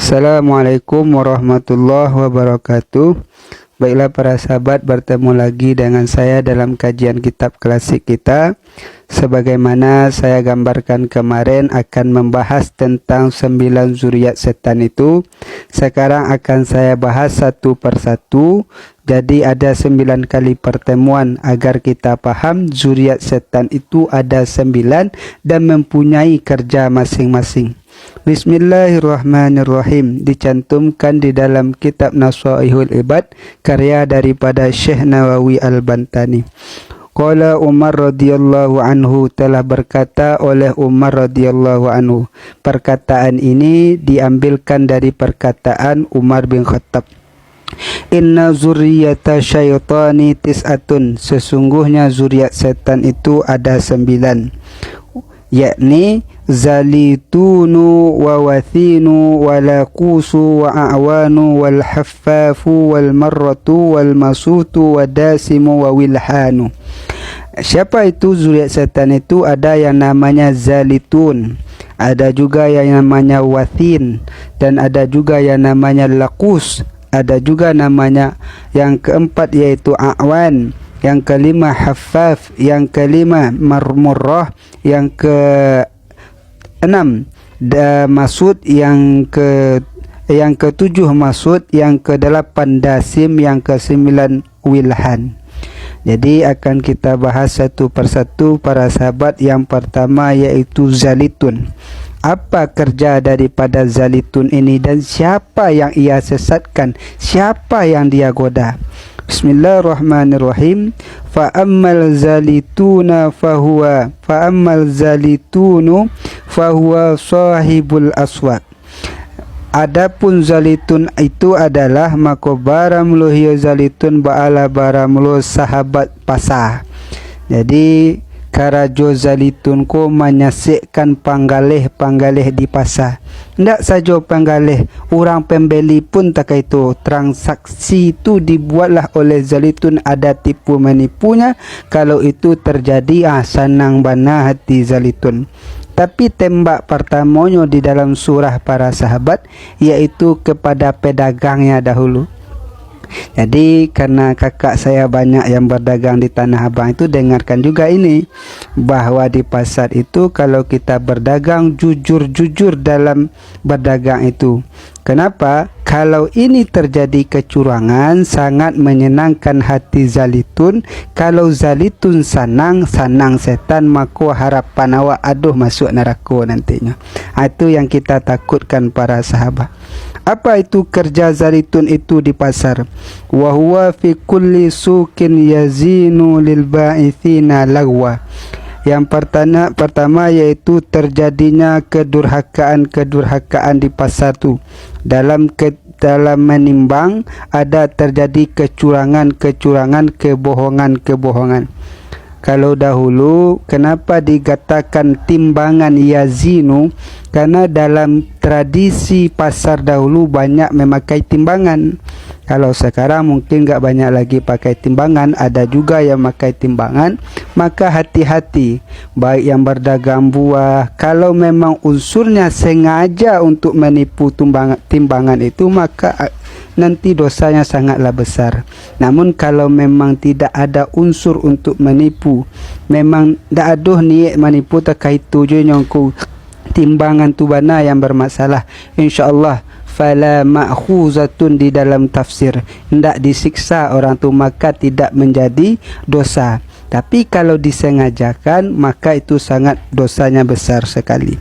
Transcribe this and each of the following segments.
Assalamualaikum warahmatullahi wabarakatuh. Baiklah para sahabat, bertemu lagi dengan saya dalam kajian kitab klasik kita. Sebagaimana saya gambarkan kemarin akan membahas tentang 9 zuriat setan itu. Sekarang akan saya bahas satu persatu. Jadi ada 9 kali pertemuan agar kita paham zuriat setan itu ada 9 dan mempunyai kerja masing-masing. Bismillahirrahmanirrahim. Dicantumkan di dalam kitab Nasaihul Ibad karya daripada Syekh Nawawi Al-Bantani. Qala Umar radhiyallahu anhu, telah berkata oleh Umar radhiyallahu anhu. Perkataan ini diambilkan dari perkataan Umar bin Khattab. Inna zuriyata syaitani tis'atun, sesungguhnya zuriat setan itu ada 9, yakni zalitunu wa wathinu wa laqusu wa a'wanu wal haffafu wal marratu wal masutu wa dasimu wa wilhanu. Siapa itu zuriat setan itu? Ada yang namanya zalitun, ada juga yang namanya wathin, dan ada juga yang namanya laqus, ada juga namanya yang keempat yaitu a'wan, yang kelima haffaf, yang kelima marmurrah, yang ke-6 masud, yang ke-7 masud, yang ke-8 dasim, yang ke-9 wilhan. Jadi akan kita bahas satu persatu para sahabat. Yang pertama yaitu zalitun. Apa kerja daripada zalitun ini dan siapa yang ia sesatkan, siapa yang dia goda? Bismillahirrahmanirrahim. Fa ammal zalitunu fahuwa sahibul aswaq. Adapun zalitun itu adalah maka baramluh ya zalitun ba'ala baramluh sahabat pasah. Jadi karajo zalitun ko menyaksikan panggalih di pasar. Tidak saja panggalih, orang pembeli pun tak itu. Transaksi itu dibuatlah oleh zalitun, ada tipu menipunya. Kalau itu terjadi, senang bana hati zalitun. Tapi tembak pertamanya di dalam surah para sahabat yaitu kepada pedagangnya dahulu. Jadi karena kakak saya banyak yang berdagang di Tanah Abang itu, dengarkan juga ini bahwa di pasar itu kalau kita berdagang jujur dalam berdagang itu. Kenapa? Kalau ini terjadi kecurangan sangat menyenangkan hati zalitun. Kalau zalitun senang setan, maka harapan awak masuk neraka nantinya. Itu yang kita takutkan para sahabat. Apa itu kerja zalitun itu di pasar? Wa huwa fi kulli suqin yazinu lil ba'ithina lagwa. Yang pertama yaitu terjadinya kedurhakaan di pasar tu. Dalam menimbang ada terjadi kecurangan, kebohongan. Kalau dahulu kenapa dikatakan timbangan yazinu? Karena dalam tradisi pasar dahulu banyak memakai timbangan. Kalau sekarang mungkin enggak banyak lagi pakai timbangan, ada juga yang memakai timbangan. Maka hati-hati, baik yang berdagang buah, kalau memang unsurnya sengaja untuk menipu timbangan itu, maka nanti dosanya sangatlah besar. Namun kalau memang tidak ada unsur untuk menipu, memang tidak ada niat menipu, terkait tujuan yang timbangan tu bana yang bermasalah, insyaallah fala ma'khuzatun di dalam tafsir, hendak disiksa orang tu, maka tidak menjadi dosa. Tapi kalau disengajakan, maka itu sangat dosanya besar sekali.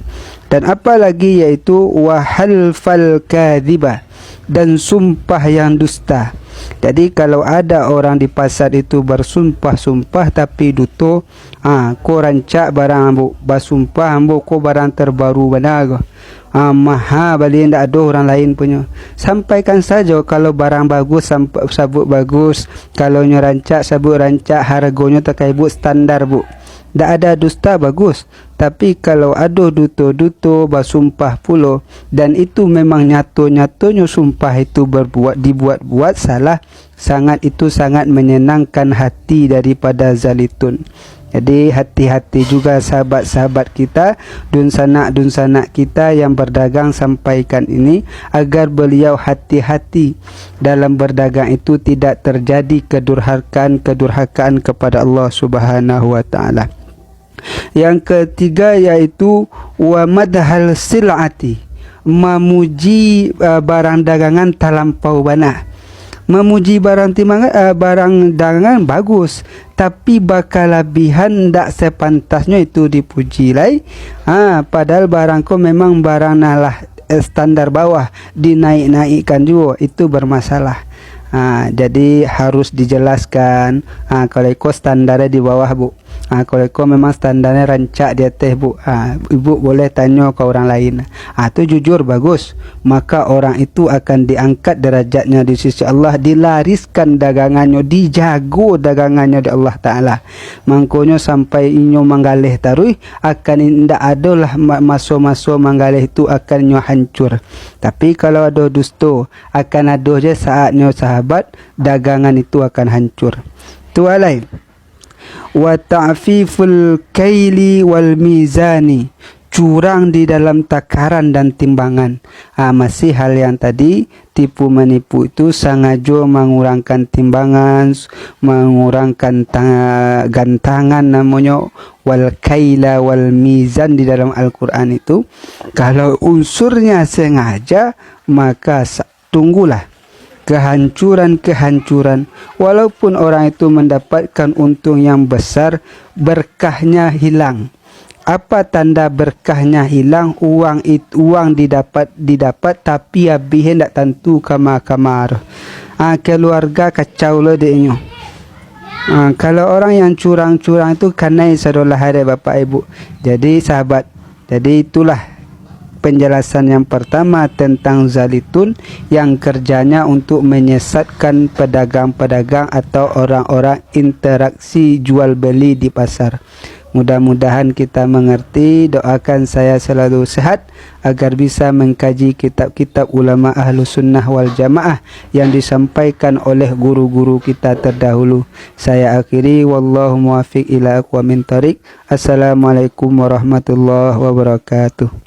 Dan apa lagi yaitu wahalfal kadhibah, dan sumpah yang dusta. Jadi kalau ada orang di pasar itu bersumpah tapi duto, ko rancak barang ambo, basumpah ambo ko barang terbaru benar. Maha balik tidak ada orang lain punya. Sampaikan saja kalau barang bagus sabut bagus, kalau rancak sabut rancak, harganya terkait standar bu. Tak ada dusta, bagus. Tapi kalau ada duto bersumpah pula, dan itu memang nyatonya sumpah itu dibuat salah, itu sangat menyenangkan hati daripada zalitun. Jadi hati-hati juga sahabat-sahabat kita, dunsanak kita yang berdagang, sampaikan ini agar beliau hati-hati dalam berdagang itu tidak terjadi kedurhakaan kepada Allah Subhanahu wa taala. Yang ketiga yaitu wa madhal silati, memuji barang dagangan terlampau banyak. Memuji barang dagangan bagus, tapi bakal lebihan ndak sepantasnya itu dipuji lai. Padahal barangku memang barang nalah standar bawah, dinaik-naikkan juga, itu bermasalah. Jadi harus dijelaskan. Kalau ikut standarnya di bawah bu, kalau ikut memang standarnya rancak di atas bu, ibu boleh tanya ke orang lain. Itu jujur bagus, maka orang itu akan diangkat derajatnya di sisi Allah, dilariskan dagangannya, dijago dagangannya di Allah Ta'ala. Mangkonya sampai inyo manggalih taruh, akan indah adalah masuk-masuk manggalih itu akan nyo hancur. Tapi kalau ada dusta, akan ada je saatnya sahabat, dagangan itu akan hancur. Tu alai. Wa ta'fiful kaili wal mizani, curang di dalam takaran dan timbangan. Masih hal yang tadi, tipu menipu itu sengaja mengurangkan timbangan, mengurangkan gantangan namanya, wal kaila wal mizan di dalam Al-Quran itu. Kalau unsurnya sengaja, maka tunggulah kehancuran. Walaupun orang itu mendapatkan untung yang besar, berkahnya hilang. Apa tanda berkahnya hilang? Uang didapat tapi habis hendak tentu kamar. Keluarga kacau le deknya. Kalau orang yang curang-curang itu kanai sadolah hari bapak ibu. Jadi sahabat, jadi itulah penjelasan yang pertama tentang zalitun, yang kerjanya untuk menyesatkan pedagang-pedagang atau orang-orang interaksi jual beli di pasar. Mudah-mudahan kita mengerti. Doakan saya selalu sehat agar bisa mengkaji kitab-kitab ulama ahlu sunnah wal jamaah yang disampaikan oleh guru-guru kita terdahulu. Saya akhiri, wallahu muwafiq ila aqwamit thoriq. Assalamualaikum warahmatullahi wabarakatuh.